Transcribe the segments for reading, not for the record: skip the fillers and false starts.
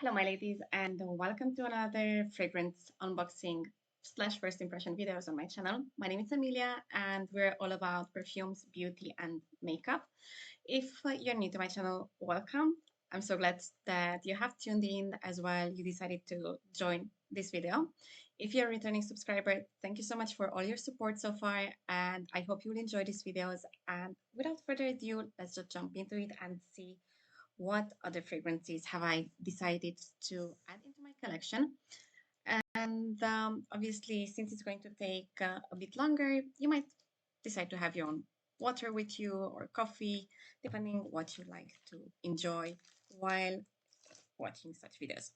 Hello, my ladies, and welcome to another fragrance unboxing slash first impression videos on my channel. My name is Amelia, and we're all about perfumes, beauty, and makeup. If you're new to my channel, welcome. I'm so glad that you have tuned in as well. You decided to join this video. If you're a returning subscriber, thank you so much for all your support so far, and I hope you'll enjoy these videos. And without further ado, let's just jump into it and see what other fragrances have I decided to add into my collection. And obviously, since it's going to take a bit longer, you might decide to have your own water with you or coffee, depending what you like to enjoy while watching such videos.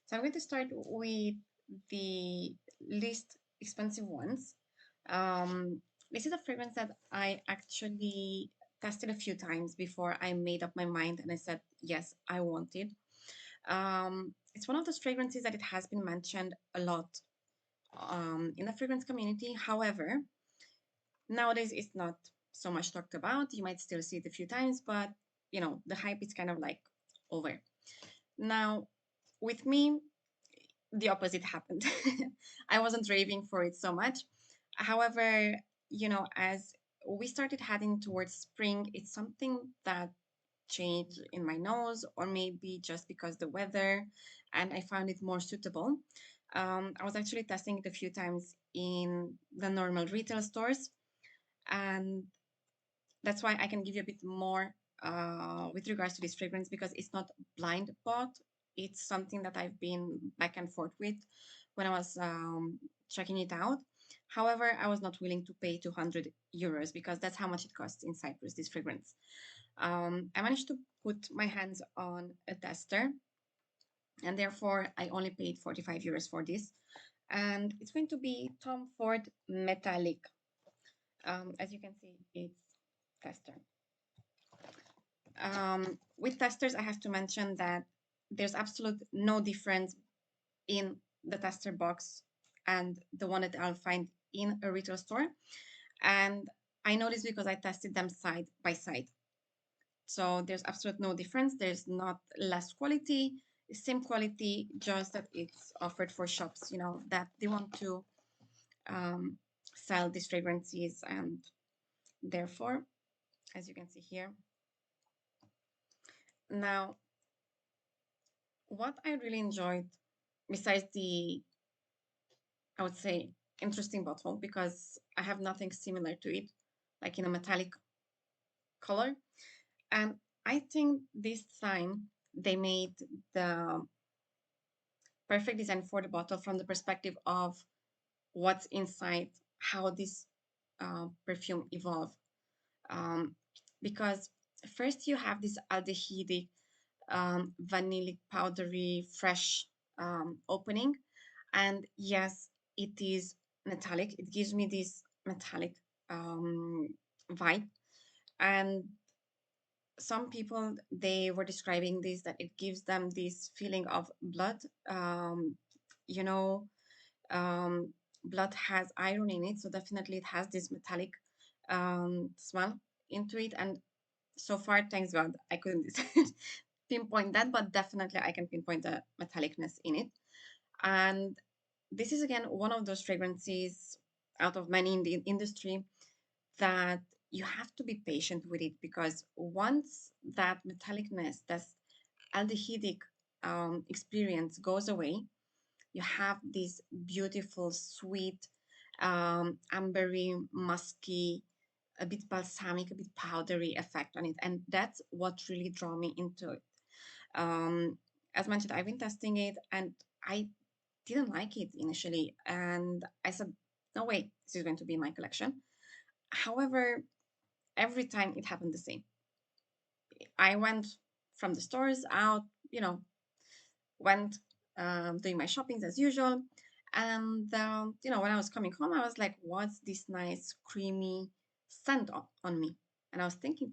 So I'm going to start with the least expensive ones. Um, this is a fragrance that I actually tested a few times before I made up my mind and I said, yes, I want it. It's one of those fragrances that it has been mentioned a lot in the fragrance community. However, nowadays it's not so much talked about. You might still see it a few times, but the hype is kind of like over. Now, with me, the opposite happened. I wasn't raving for it so much. However, as we started heading towards spring, it's something that changed in my nose, or maybe just because the weather, and I found it more suitable. I was actually testing it a few times in the normal retail stores, and that's why I can give you a bit more with regards to this fragrance because it's not blind bought. It's something that I've been back and forth with when I was checking it out. However, I was not willing to pay 200 euros because that's how much it costs in Cyprus, this fragrance. I managed to put my hands on a tester, and therefore I only paid 45 euros for this. And it's going to be Tom Ford Metallic. As you can see, it's tester. With testers, I have to mention that there's absolute no difference in the tester box and the one that I'll find in a retail store. And I know this because I tested them side by side. So there's absolute no difference. There's not less quality, same quality, just that it's offered for shops, that they want to um, sell these fragrances. And therefore, as you can see here, now what I really enjoyed, besides the, I would say, interesting bottle, because I have nothing similar to it, like in a metallic color. And I think this time they made the perfect design for the bottle from the perspective of what's inside, how this perfume evolved. Um, because first you have this aldehydic, vanillic, powdery, fresh opening. And yes, it is metallic. It gives me this metallic vibe. And some people, they were describing this, that it gives them this feeling of blood. You know, um, Blood has iron in it, so definitely it has this metallic smell into it. And so far, thanks God, I couldn't pinpoint that, but definitely I can pinpoint the metallicness in it. And this is again one of those fragrances out of many in the industry that you have to be patient with it, because once that metallicness, that aldehydic experience goes away, you have this beautiful, sweet, ambery, musky, a bit balsamic, a bit powdery effect on it. And that's what really drew me into it. Um, as mentioned, I've been testing it and I didn't like it initially. And I said, no way, this is going to be in my collection. However, every time it happened the same. I went from the stores out, went doing my shoppings as usual. And, when I was coming home, I was like, what's this nice, creamy scent on me? And I was thinking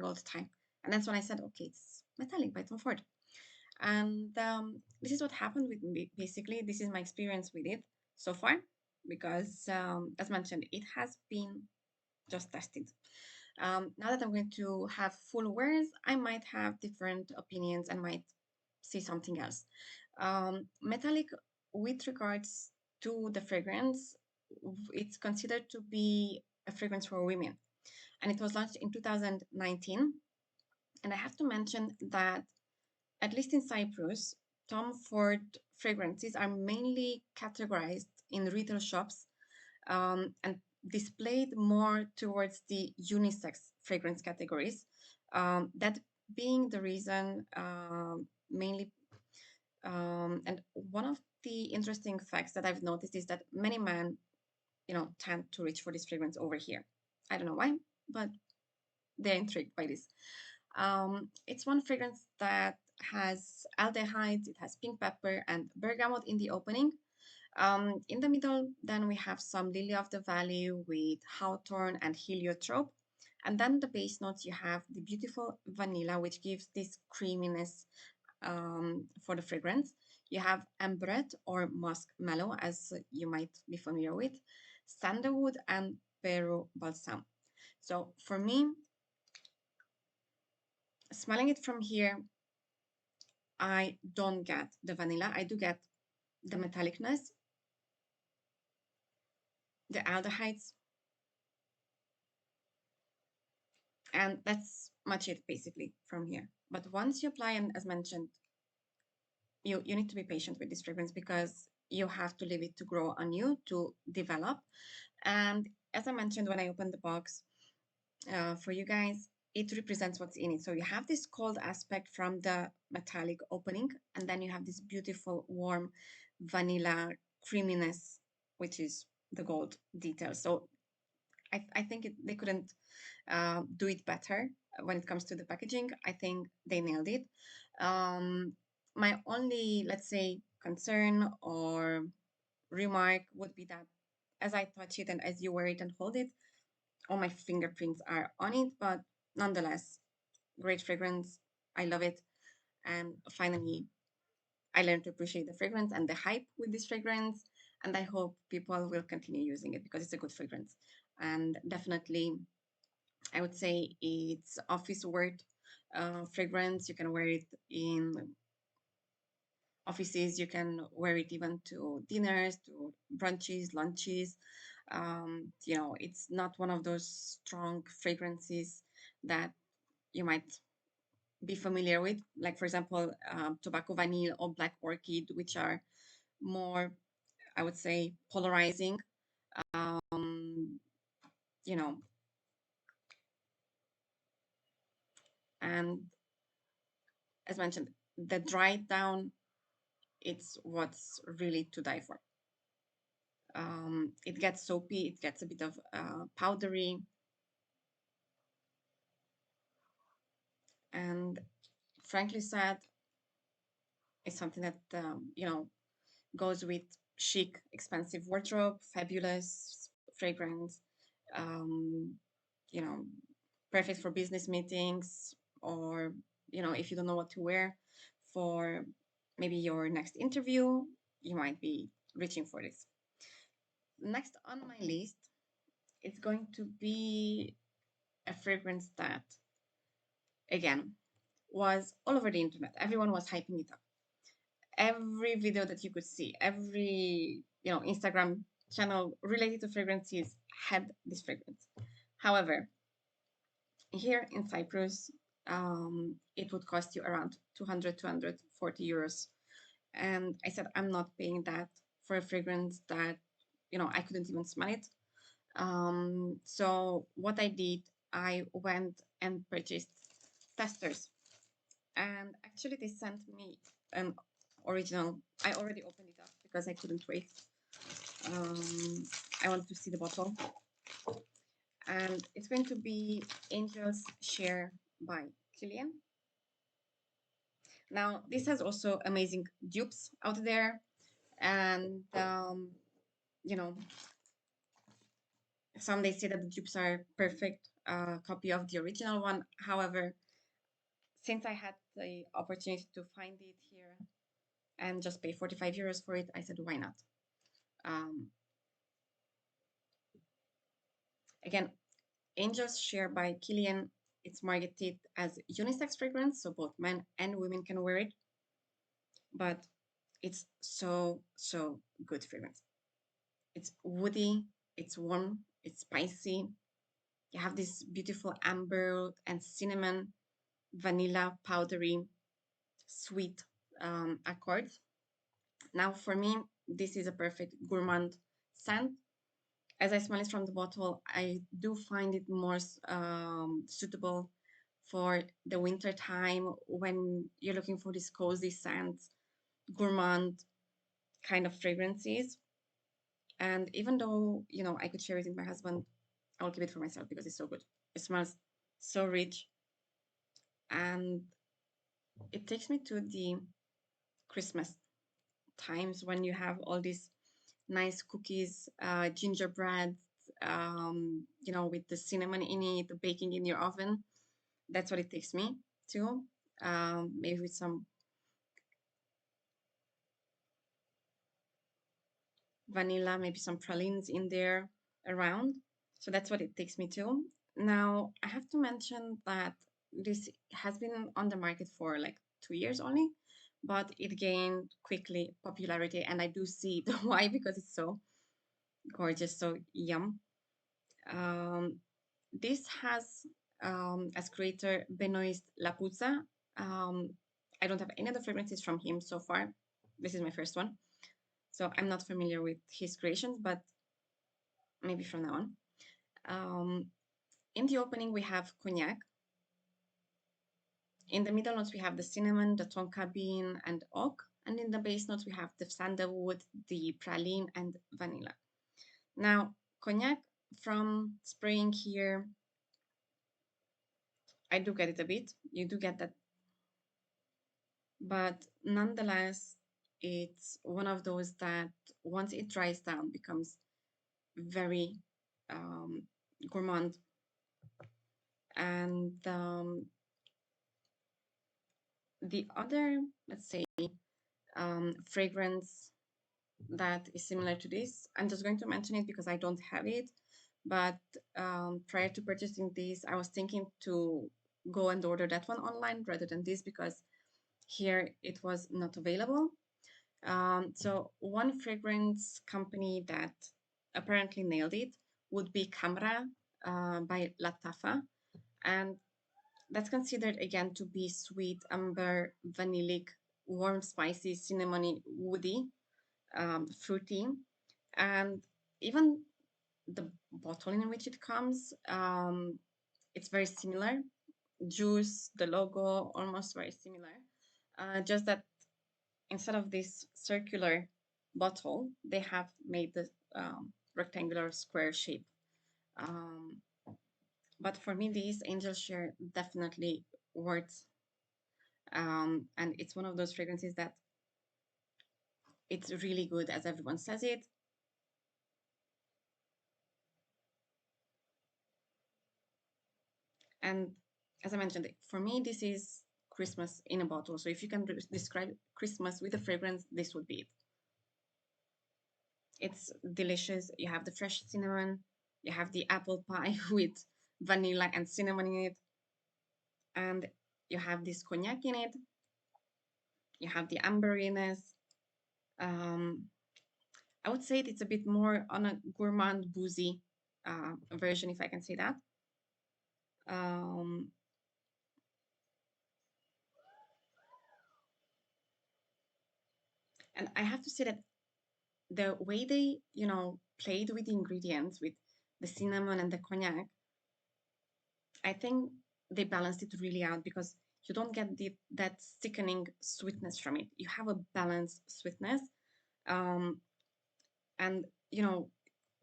all the time. And that's when I said, okay, it's metallic by Tom Ford. And this is what happened with me. Basically, this is my experience with it so far, because, as mentioned, it has been just tested. Now that I'm going to have full awareness, I might have different opinions and might see something else. Metallic, with regards to the fragrance, it's considered to be a fragrance for women, and it was launched in 2019. And I have to mention that, at least in Cyprus, Tom Ford fragrances are mainly categorized in retail shops, and displayed more towards the unisex fragrance categories. That being the reason, mainly. And one of the interesting facts that I've noticed is that many men, tend to reach for this fragrance over here. I don't know why, but they're intrigued by this. It's one fragrance that has aldehydes, it has pink pepper and bergamot in the opening. In the middle, then we have some lily of the valley with hawthorn and heliotrope. And then the base notes, you have the beautiful vanilla, which gives this creaminess for the fragrance. You have ambrette or musk mallow, as you might be familiar with, sandalwood, and Peru balsam. So for me, smelling it from here, I don't get the vanilla. I do get the metallicness, the aldehydes, and that's much it basically from here. But once you apply, and as mentioned, you need to be patient with this fragrance because you have to leave it to grow on you, to develop. And as I mentioned when I opened the box, for you guys, it represents what's in it. So you have this cold aspect from the metallic opening, and then you have this beautiful warm vanilla creaminess, which is the gold detail. So I think they couldn't do it better when it comes to the packaging. I think they nailed it. My only, let's say, concern or remark would be that as I touch it and as you wear it and hold it, all my fingerprints are on it, but nonetheless, great fragrance. I love it. And finally, I learned to appreciate the fragrance and the hype with this fragrance. And I hope people will continue using it because it's a good fragrance. And definitely, I would say it's office work fragrance. You can wear it in offices, you can wear it even to dinners, to brunches, lunches. It's not one of those strong fragrances that you might be familiar with, like for example, tobacco vanille or black orchid, which are more, I would say, polarizing. Um, you know, and as mentioned, the dry down, it's what's really to die for. It gets soapy, it gets a bit of powdery, and frankly said, it's something that goes with chic, expensive wardrobe, fabulous fragrance, um, you know, perfect for business meetings, or if you don't know what to wear for maybe your next interview, you might be reaching for this. Next on my list, it's going to be a fragrance that, again, was all over the internet. Everyone was hyping it up. Every video that you could see, every Instagram channel related to fragrances had this fragrance. However, here in Cyprus, it would cost you around 200, 240 euros. And I said, I'm not paying that for a fragrance that, I couldn't even smell it. So what I did, I went and purchased testers. And actually, they sent me an original. I already opened it up because I couldn't wait. I want to see the bottle. And it's going to be Angel's Share by Kilian. Now, this has also amazing dupes out there. And, you know, some they say that the dupes are perfect copy of the original one. However, since I had the opportunity to find it here and just pay 45 euros for it, I said, why not? Um, Again, Angel's Share by Kilian. It's marketed as unisex fragrance, so both men and women can wear it. but it's so good fragrance. It's woody, it's warm, it's spicy. You have this beautiful amber and cinnamon, vanilla, powdery, sweet accords. Now, for me, this is a perfect gourmand scent. As I smell it from the bottle, I do find it more suitable for the winter time when you're looking for these cozy scents, gourmand kind of fragrances. And even though, I could share it with my husband, I'll keep it for myself because it's so good. It smells so rich. And it takes me to the Christmas times when you have all these nice cookies, gingerbread, with the cinnamon in it, the baking in your oven. That's what it takes me to. Maybe with some vanilla, maybe some pralines in there around. So that's what it takes me to. Now, I have to mention that this has been on the market for like 2 years only, but it gained quickly popularity. And I do see the why, because it's so gorgeous, so yum. Um, this has, as creator, Benoist Lapuza. Um, I don't have any other fragrances from him so far. This is my first one. So I'm not familiar with his creations, but maybe from now on. Um, in the opening, we have cognac. In the middle notes, we have the cinnamon, the tonka bean, and oak. And in the base notes, we have the sandalwood, the praline, and vanilla. Now, cognac from spraying here, I do get it a bit. You do get that. But nonetheless, it's one of those that once it dries down becomes very um, gourmand. And the other, let's say, fragrance that is similar to this, I'm just going to mention it because I don't have it. But prior to purchasing this, I was thinking to go and order that one online rather than this because here it was not available. So one fragrance company that apparently nailed it would be Camra by Latafa. And that's considered again to be sweet, amber, vanillic, warm, spicy, cinnamony, woody, fruity. And even the bottle in which it comes, it's very similar. Juice, the logo, almost very similar. Just that instead of this circular bottle, they have made the rectangular square shape. Um, but for me, these angel share definitely works. And it's one of those fragrances that it's really good, as everyone says it. And as I mentioned, for me, this is Christmas in a bottle. So if you can describe Christmas with a fragrance, this would be it. It's delicious. You have the fresh cinnamon, you have the apple pie with vanilla and cinnamon in it, and you have this cognac in it. You have the amberiness. Um, I would say it's a bit more on a gourmand boozy version, if I can say that. Um, and I have to say that the way they, played with the ingredients, with the cinnamon and the cognac, I think they balanced it really out because you don't get that sickening sweetness from it. You have a balanced sweetness. Um, and,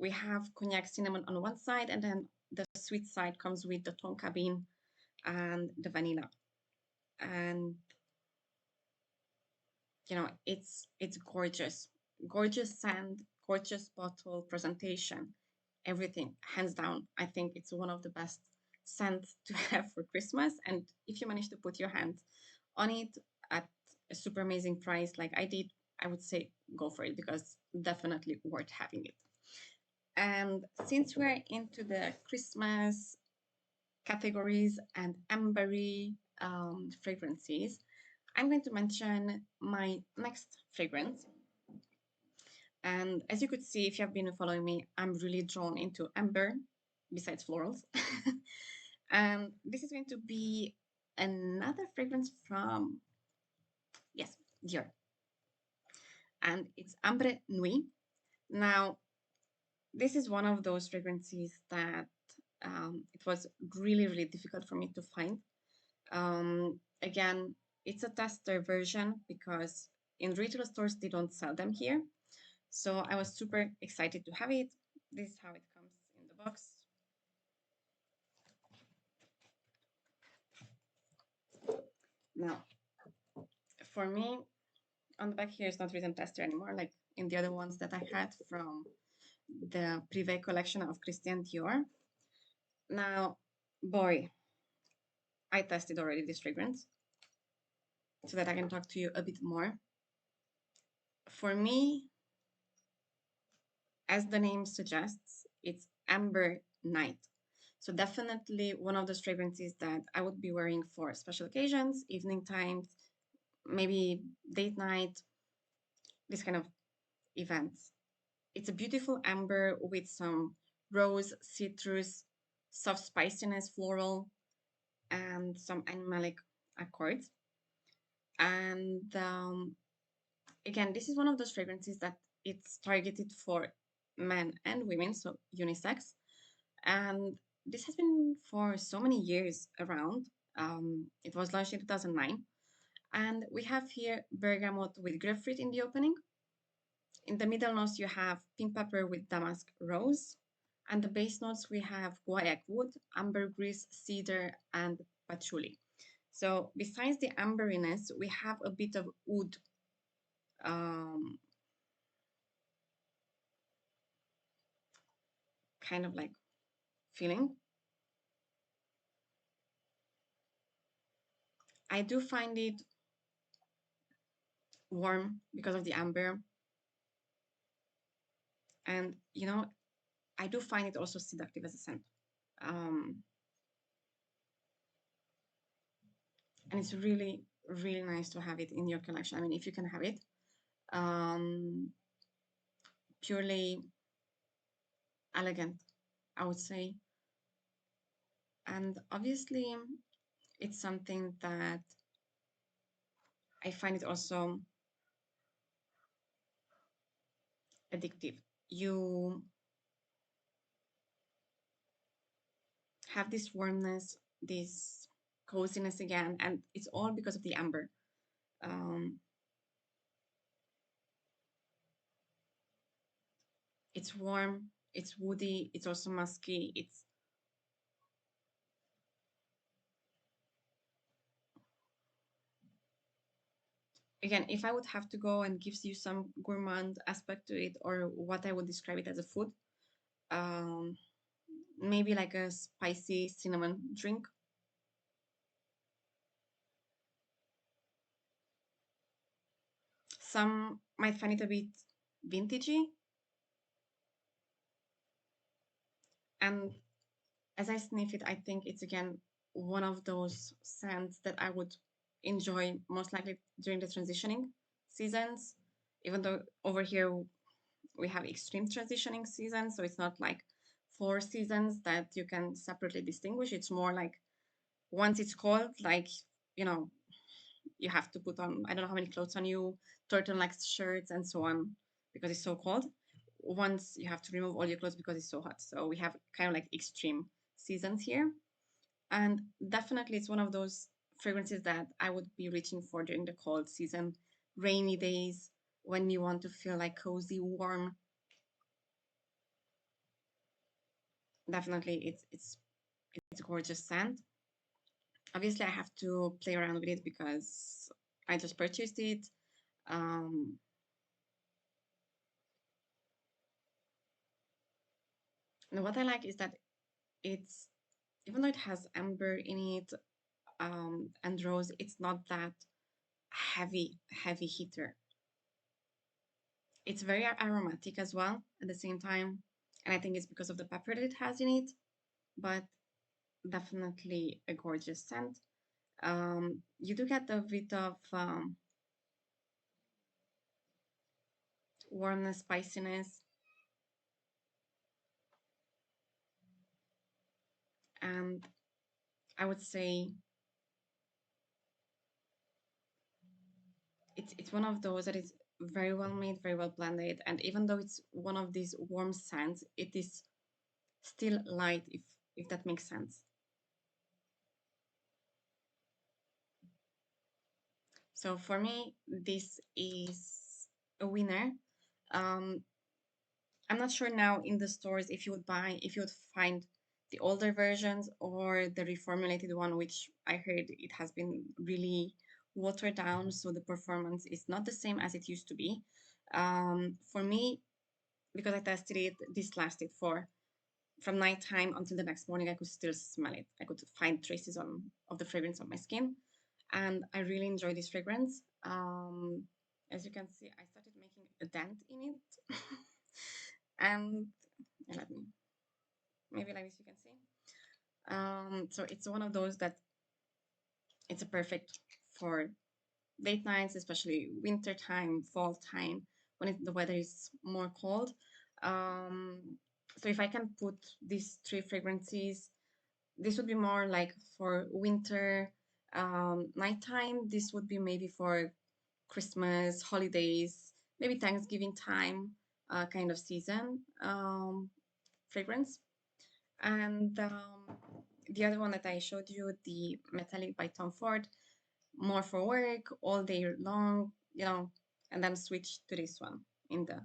we have cognac cinnamon on one side, and then the sweet side comes with the tonka bean and the vanilla. And, it's gorgeous. Gorgeous scent, gorgeous bottle presentation, everything, hands down. I think it's one of the best scents to have for Christmas. And if you manage to put your hand on it at a super amazing price, like I did, I would say go for it because definitely worth having it. And since we're into the Christmas categories and ambery fragrances, I'm going to mention my next fragrance. And as you could see, if you have been following me, I'm really drawn into amber, besides florals. And this is going to be another fragrance from, yes, Dior. And it's Ambre Nuit. Now, this is one of those fragrances that it was really, really difficult for me to find. Again, it's a tester version because in retail stores, they don't sell them here. So I was super excited to have it. This is how it comes in the box. Now, for me, on the back here is not written tester anymore, like in the other ones that I had from the Privé collection of Christian Dior. Now, boy, I tested already this fragrance so that I can talk to you a bit more. For me, as the name suggests, it's Amber Night. So definitely one of those fragrances that I would be wearing for special occasions, evening times, maybe date night, this kind of events. It's a beautiful amber with some rose, citrus, soft spiciness, floral, and some animalic accords. And again, this is one of those fragrances that it's targeted for men and women, so unisex. And this has been for so many years around. It was launched in 2009. And we have here bergamot with grapefruit in the opening. In the middle notes, you have pink pepper with damask rose. And the base notes, we have guaiac wood, ambergris, cedar, and patchouli. So besides the amberiness, we have a bit of wood um, kind of like feeling. I do find it warm because of the amber. And, I do find it also seductive as a scent. Um, and it's really, really nice to have it in your collection. I mean, if you can have it, um, purely elegant, I would say. And obviously, it's something that I find it also addictive. You have this warmness, this coziness again, and it's all because of the amber. Um, it's warm, it's woody, it's also musky. It's again, if I would have to go and give you some gourmand aspect to it, or what I would describe it as a food, um, maybe like a spicy cinnamon drink. Some might find it a bit vintagey, and as I sniff it, I think it's again one of those scents that I would enjoy most likely during the transitioning seasons. Even though over here we have extreme transitioning seasons, so it's not like four seasons that you can separately distinguish. It's more like once it's cold, like you know, you have to put on I don't know how many clothes on you, turtleneck shirts and so on because it's so cold. Once you have to remove all your clothes because it's so hot. So we have kind of like extreme seasons here. And definitely it's one of those fragrances that I would be reaching for during the cold season, rainy days when you want to feel like cozy, warm. Definitely it's a gorgeous scent. Obviously I have to play around with it because I just purchased it. Um, and what I like is that it's even though it has amber in it and rose, it's not that heavy hitter. It's very aromatic as well at the same time. And I think it's because of the pepper that it has in it, but definitely a gorgeous scent. You do get a bit of warmness, spiciness, and I would say it's one of those that is very well made, very well blended, and even though it's one of these warm scents, it is still light, if that makes sense. So for me, this is a winner. Um, I'm not sure now in the stores if you would find the older versions or the reformulated one, which I heard it has been really watered down, so the performance is not the same as it used to be. For me, because I tested it, this lasted for from nighttime until the next morning. I could still smell it. I could find traces of the fragrance on my skin, and I really enjoy this fragrance. As you can see, I started making a dent in it, and let me maybe like this you can see. So it's one of those that it's a perfect for late nights, especially winter time, fall time, when the weather is more cold. Um, so if I can put these three fragrances, this would be more like for winter, nighttime. This would be maybe for Christmas, holidays, maybe Thanksgiving time, kind of season fragrance. And the other one that I showed you, the Metallic by Tom Ford, more for work, all day long, and then switch to this one in the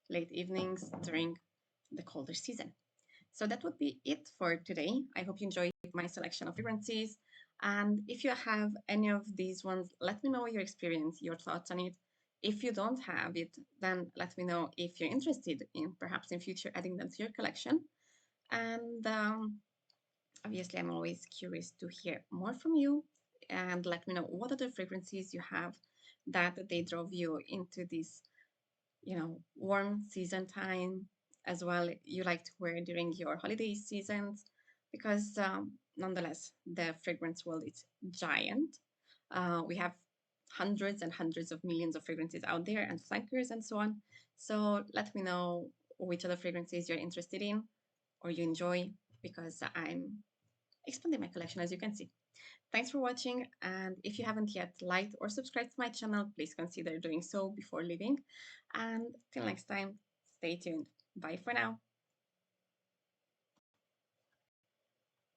late evenings during the colder season. So that would be it for today. I hope you enjoyed my selection of fragrances. And if you have any of these ones, let me know your experience, your thoughts on it. If you don't have it, then let me know if you're interested in perhaps in future adding them to your collection. And obviously, I'm always curious to hear more from you and let me know what other fragrances you have that they drove you into this, warm season time as well. You like to wear during your holiday seasons because, nonetheless, the fragrance world is giant. We have hundreds and hundreds of millions of fragrances out there and flankers and so on. So let me know which other fragrances you're interested in or you enjoy because I'm expanding my collection, as you can see. Thanks for watching, and if you haven't yet liked or subscribed to my channel, please consider doing so before leaving. And till next time, stay tuned. Bye for now.